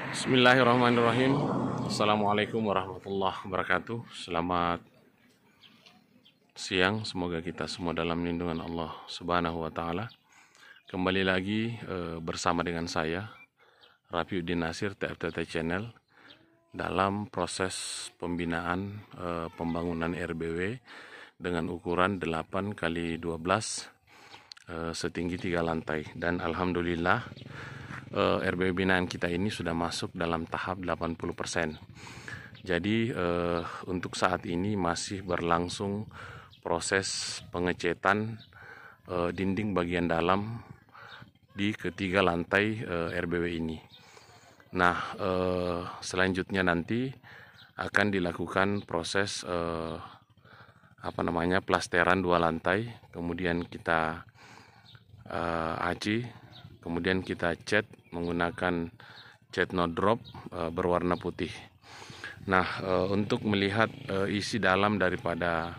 Bismillahirrahmanirrahim. Assalamualaikum warahmatullahi wabarakatuh. Selamat siang. Semoga kita semua dalam lindungan Allah Subhanahu wa taala. Kembali lagi bersama dengan saya Rafiuddin Nasir TFTT Channel dalam proses pembinaan pembangunan RBW dengan ukuran 8 kali 12 setinggi 3 lantai, dan alhamdulillah RBW binaan kita ini sudah masuk dalam tahap 80%. Jadi untuk saat ini masih berlangsung proses pengecetan dinding bagian dalam di ketiga lantai RBW ini. Nah, selanjutnya nanti akan dilakukan proses plasteran 2 lantai, kemudian kita aci, kemudian kita cat menggunakan cat no drop berwarna putih. Nah, untuk melihat isi dalam daripada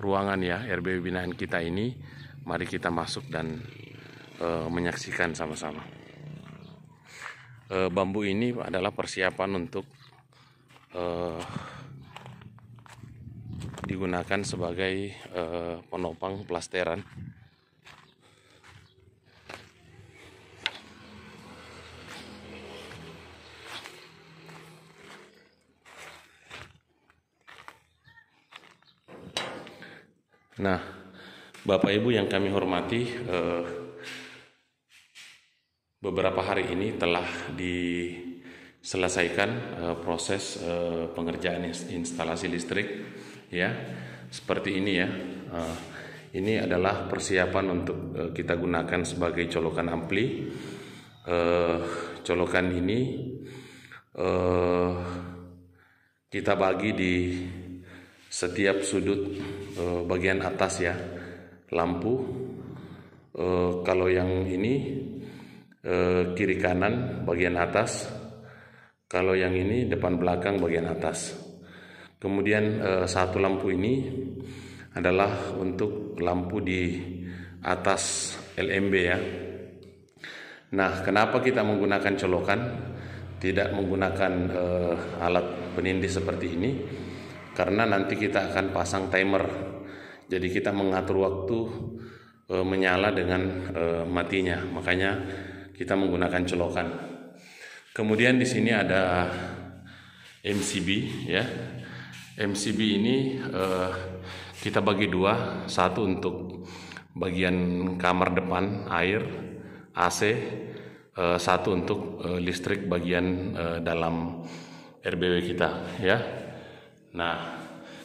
ruangan ya RBW binaan kita ini, mari kita masuk dan menyaksikan sama-sama. Bambu ini adalah persiapan untuk digunakan sebagai penopang plasteran. Nah, Bapak Ibu yang kami hormati, beberapa hari ini telah diselesaikan proses pengerjaan instalasi listrik, ya, seperti ini ya. Ini adalah persiapan untuk kita gunakan sebagai colokan ampli. Colokan ini kita bagi di setiap sudut bagian atas ya, lampu. Kalau yang ini kiri kanan bagian atas, kalau yang ini depan belakang bagian atas. Kemudian satu lampu ini adalah untuk lampu di atas LMB ya. Nah, kenapa kita menggunakan colokan, tidak menggunakan alat penindih seperti ini? Karena nanti kita akan pasang timer, jadi kita mengatur waktu menyala dengan matinya, makanya kita menggunakan colokan. Kemudian di sini ada MCB ya. MCB ini kita bagi dua, satu untuk bagian kamar depan air AC, satu untuk listrik bagian dalam RBW kita ya. Nah,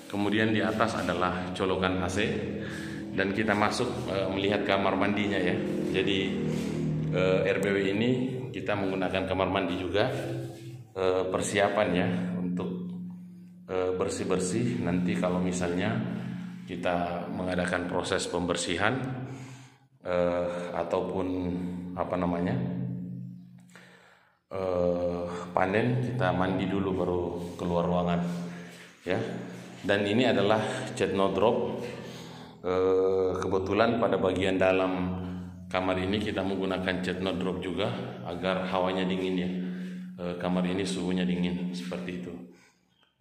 kemudian di atas adalah colokan AC, dan kita masuk melihat kamar mandinya ya. Jadi RBW ini kita menggunakan kamar mandi juga, persiapan ya untuk bersih-bersih nanti kalau misalnya kita mengadakan proses pembersihan ataupun panen, kita mandi dulu baru keluar ruangan ya. Dan ini adalah cat no drop. Kebetulan pada bagian dalam kamar ini kita menggunakan cat no drop juga agar hawanya dingin ya. Kamar ini suhunya dingin seperti itu.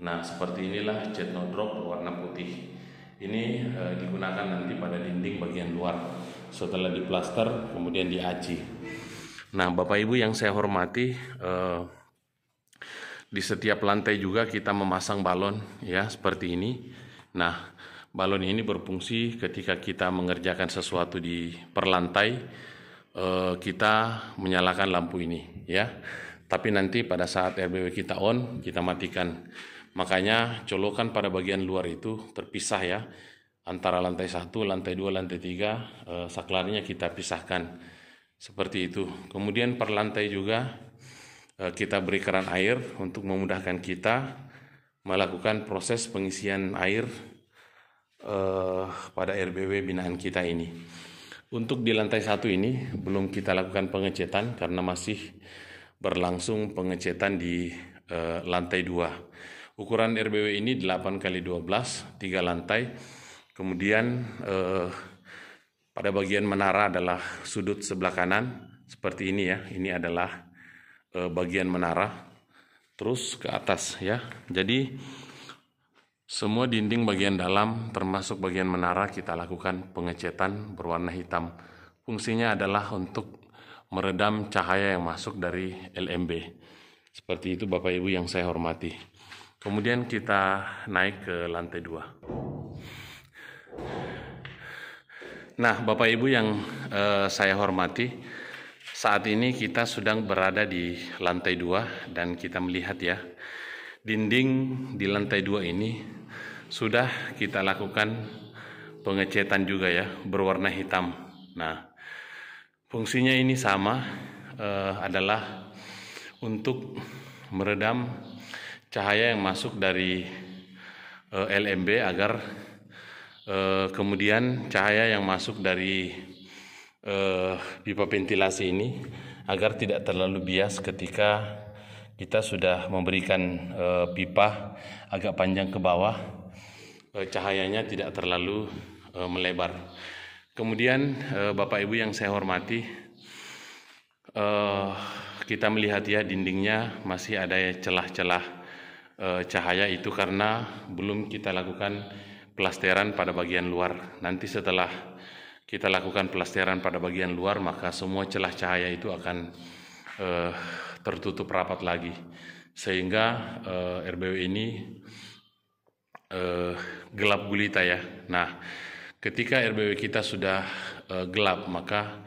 Nah, seperti inilah cat no drop berwarna putih. Ini digunakan nanti pada dinding bagian luar setelah diplaster kemudian diaci. Nah, Bapak Ibu yang saya hormati, di setiap lantai juga kita memasang balon ya seperti ini. Nah, balon ini berfungsi ketika kita mengerjakan sesuatu di per lantai, kita menyalakan lampu ini ya. Tapi nanti pada saat RBW kita on, kita matikan. Makanya colokan pada bagian luar itu terpisah ya, antara lantai 1, lantai 2, lantai 3, saklarnya kita pisahkan seperti itu. Kemudian per lantai juga kita beri keran air untuk memudahkan kita melakukan proses pengisian air pada RBW binaan kita ini. Untuk di lantai 1 ini belum kita lakukan pengecetan karena masih berlangsung pengecetan di lantai 2. Ukuran RBW ini 8 kali 12, 3 lantai. Kemudian pada bagian menara adalah sudut sebelah kanan seperti ini ya. Ini adalah bagian menara terus ke atas ya. Jadi semua dinding bagian dalam termasuk bagian menara kita lakukan pengecetan berwarna hitam. Fungsinya adalah untuk meredam cahaya yang masuk dari LMB. Seperti itu Bapak Ibu yang saya hormati. Kemudian kita naik ke lantai 2. Nah Bapak Ibu yang saya hormati, saat ini kita sedang berada di lantai 2 dan kita melihat ya, dinding di lantai 2 ini sudah kita lakukan pengecetan juga ya, berwarna hitam. Nah, fungsinya ini sama, adalah untuk meredam cahaya yang masuk dari LMB agar kemudian cahaya yang masuk dari pipa ventilasi ini agar tidak terlalu bias ketika kita sudah memberikan pipa agak panjang ke bawah, cahayanya tidak terlalu melebar. Kemudian Bapak Ibu yang saya hormati, kita melihat ya dindingnya masih ada celah-celah cahaya, itu karena belum kita lakukan plasteran pada bagian luar. Nanti setelah kita lakukan plasteran pada bagian luar, maka semua celah cahaya itu akan tertutup rapat lagi, sehingga RBW ini gelap gulita ya. Nah, ketika RBW kita sudah gelap, maka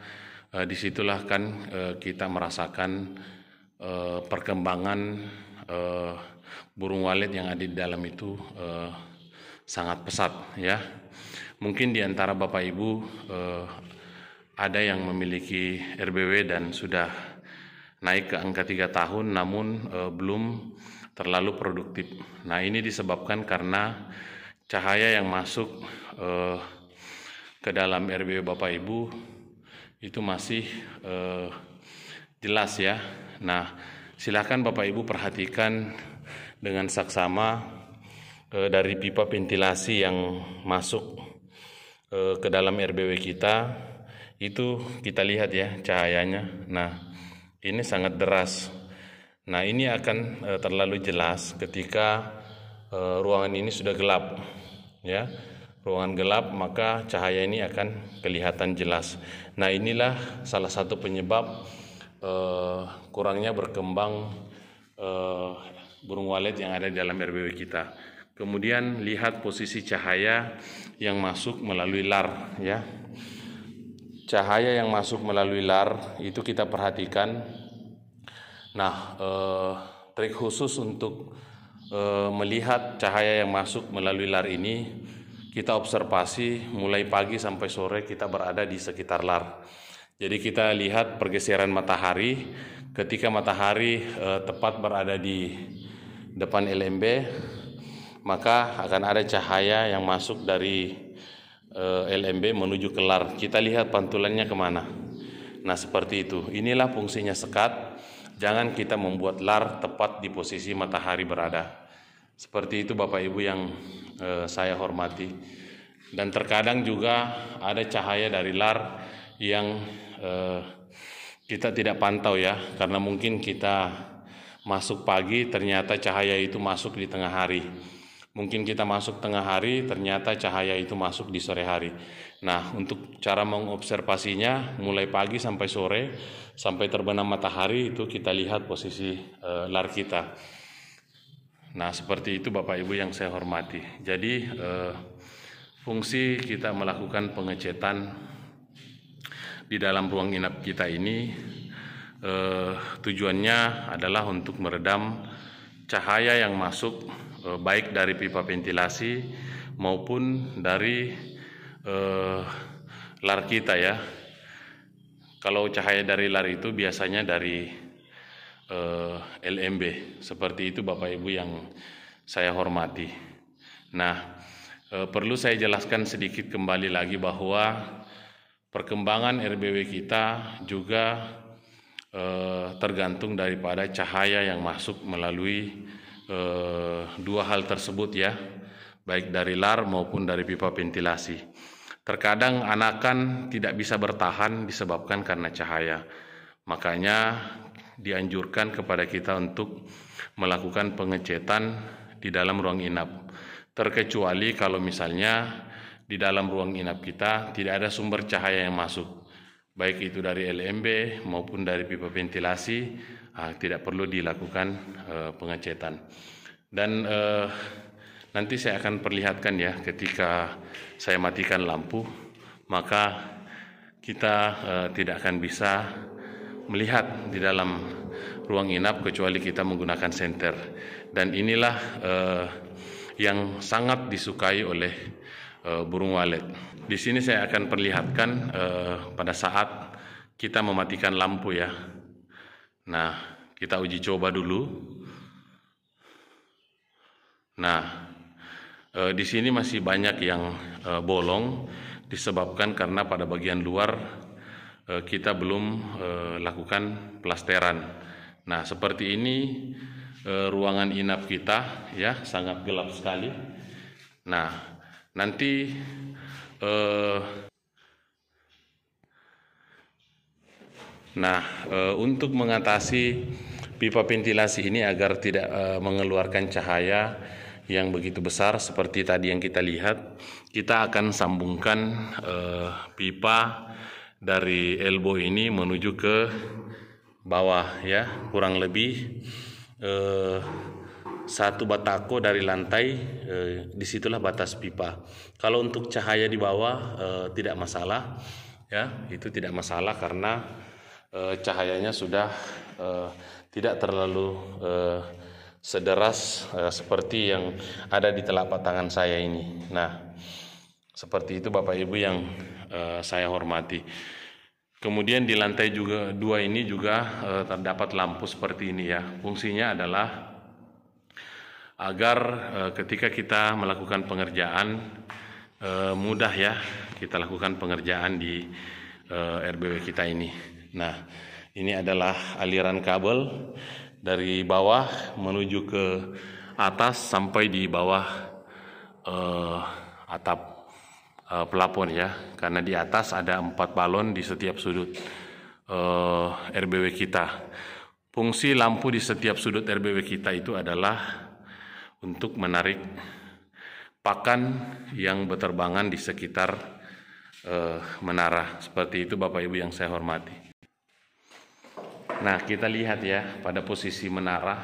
disitulah kan kita merasakan perkembangan burung walet yang ada di dalam itu sangat pesat ya. Mungkin di antara Bapak Ibu ada yang memiliki RBW dan sudah naik ke angka 3 tahun namun belum terlalu produktif. Nah, ini disebabkan karena cahaya yang masuk ke dalam RBW Bapak Ibu itu masih jelas ya. Nah, silakan Bapak Ibu perhatikan dengan saksama dari pipa ventilasi yang masuk ke dalam RBW kita, itu kita lihat ya cahayanya. Nah, ini sangat deras. Nah, ini akan terlalu jelas ketika ruangan ini sudah gelap ya. Ruangan gelap, maka cahaya ini akan kelihatan jelas. Nah, inilah salah satu penyebab kurangnya berkembang burung walet yang ada di dalam RBW kita. Kemudian lihat posisi cahaya yang masuk melalui lar ya. Cahaya yang masuk melalui lar itu kita perhatikan. Nah, trik khusus untuk melihat cahaya yang masuk melalui lar ini, kita observasi mulai pagi sampai sore kita berada di sekitar lar. Jadi kita lihat pergeseran matahari. Ketika matahari tepat berada di depan LMB, maka akan ada cahaya yang masuk dari LMB menuju ke lar. Kita lihat pantulannya kemana. Nah, seperti itu. Inilah fungsinya sekat. Jangan kita membuat lar tepat di posisi matahari berada. Seperti itu Bapak Ibu yang saya hormati. Dan terkadang juga ada cahaya dari lar yang kita tidak pantau ya, karena mungkin kita masuk pagi ternyata cahaya itu masuk di tengah hari. Mungkin kita masuk tengah hari ternyata cahaya itu masuk di sore hari. Nah, untuk cara mengobservasinya mulai pagi sampai sore sampai terbenam matahari itu kita lihat posisi lar kita. Nah, seperti itu Bapak Ibu yang saya hormati. Jadi fungsi kita melakukan pengecetan di dalam ruang inap kita ini tujuannya adalah untuk meredam cahaya yang masuk baik dari pipa ventilasi maupun dari lar kita ya. Kalau cahaya dari lar itu biasanya dari LMB. Seperti itu Bapak Ibu yang saya hormati. Nah, perlu saya jelaskan sedikit kembali lagi bahwa perkembangan RBW kita juga tergantung daripada cahaya yang masuk melalui dua hal tersebut ya, baik dari lar maupun dari pipa ventilasi. Terkadang anakan tidak bisa bertahan disebabkan karena cahaya. Makanya dianjurkan kepada kita untuk melakukan pengecetan di dalam ruang inap, terkecuali kalau misalnya di dalam ruang inap kita tidak ada sumber cahaya yang masuk, baik itu dari LMB maupun dari pipa ventilasi, tidak perlu dilakukan pengecetan. Dan nanti saya akan perlihatkan ya, ketika saya matikan lampu, maka kita tidak akan bisa melihat di dalam ruang inap kecuali kita menggunakan senter. Dan inilah yang sangat disukai oleh burung walet. Di sini saya akan perlihatkan pada saat kita mematikan lampu ya. Nah, kita uji coba dulu. Nah, di sini masih banyak yang bolong disebabkan karena pada bagian luar kita belum lakukan plasteran. Nah, seperti ini ruangan inap kita ya, sangat gelap sekali. Nah, nanti untuk mengatasi pipa ventilasi ini agar tidak mengeluarkan cahaya yang begitu besar seperti tadi yang kita lihat, kita akan sambungkan pipa dari elbow ini menuju ke bawah ya, kurang lebih 1 batako dari lantai, disitulah batas pipa. Kalau untuk cahaya di bawah tidak masalah ya, itu tidak masalah karena cahayanya sudah tidak terlalu sederas seperti yang ada di telapak tangan saya ini. Nah, seperti itu Bapak Ibu yang saya hormati. Kemudian di lantai juga 2 ini juga terdapat lampu seperti ini ya. Fungsinya adalah agar ketika kita melakukan pengerjaan mudah ya, kita lakukan pengerjaan di RBW kita ini. Nah, ini adalah aliran kabel dari bawah menuju ke atas sampai di bawah atap pelapon ya, karena di atas ada 4 balon di setiap sudut RBW kita. Fungsi lampu di setiap sudut RBW kita itu adalah untuk menarik pakan yang berterbangan di sekitar menara. Seperti itu Bapak Ibu yang saya hormati. Nah, kita lihat ya pada posisi menara,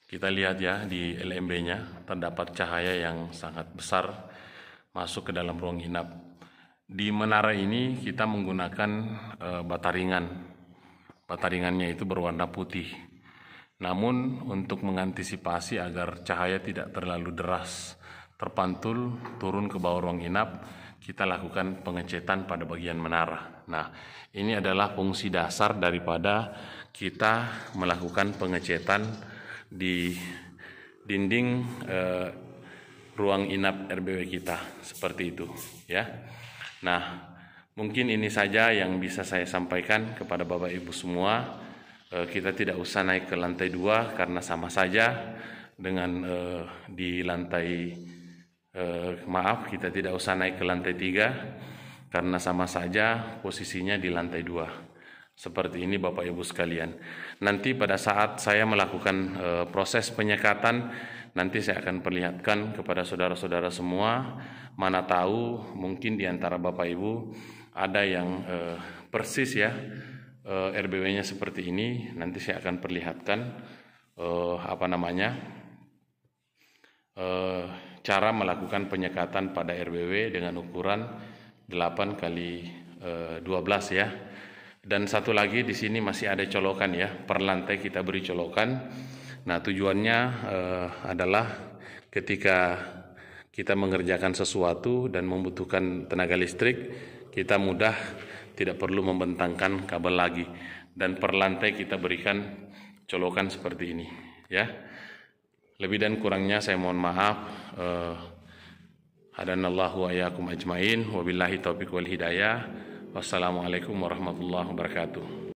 kita lihat ya di LMB-nya terdapat cahaya yang sangat besar masuk ke dalam ruang inap. Di menara ini kita menggunakan bataringan. Bataringannya itu berwarna putih. Namun untuk mengantisipasi agar cahaya tidak terlalu deras terpantul turun ke bawah ruang inap, kita lakukan pengecetan pada bagian menara. Nah, ini adalah fungsi dasar daripada kita melakukan pengecetan di dinding ruang inap RBW kita, seperti itu ya. Nah, mungkin ini saja yang bisa saya sampaikan kepada Bapak Ibu semua. Kita tidak usah naik ke lantai 2 karena sama saja dengan di lantai kita tidak usah naik ke lantai 3 karena sama saja posisinya di lantai 2. Seperti ini Bapak Ibu sekalian. Nanti pada saat saya melakukan proses penyekatan, nanti saya akan perlihatkan kepada saudara-saudara semua. Mana tahu mungkin di antara Bapak Ibu ada yang persis ya RBW-nya seperti ini. Nanti saya akan perlihatkan cara melakukan penyekatan pada RBW dengan ukuran 8x12 ya. Dan satu lagi di sini masih ada colokan ya, per lantai kita beri colokan. Nah, tujuannya adalah ketika kita mengerjakan sesuatu dan membutuhkan tenaga listrik, kita mudah, tidak perlu membentangkan kabel lagi. Dan per lantai kita berikan colokan seperti ini ya. Lebih dan kurangnya saya mohon maaf. Hadanallahu wa iyyakum ajmain. Wabillahi taufiq wal hidayah. Wassalamualaikum warahmatullahi wabarakatuh.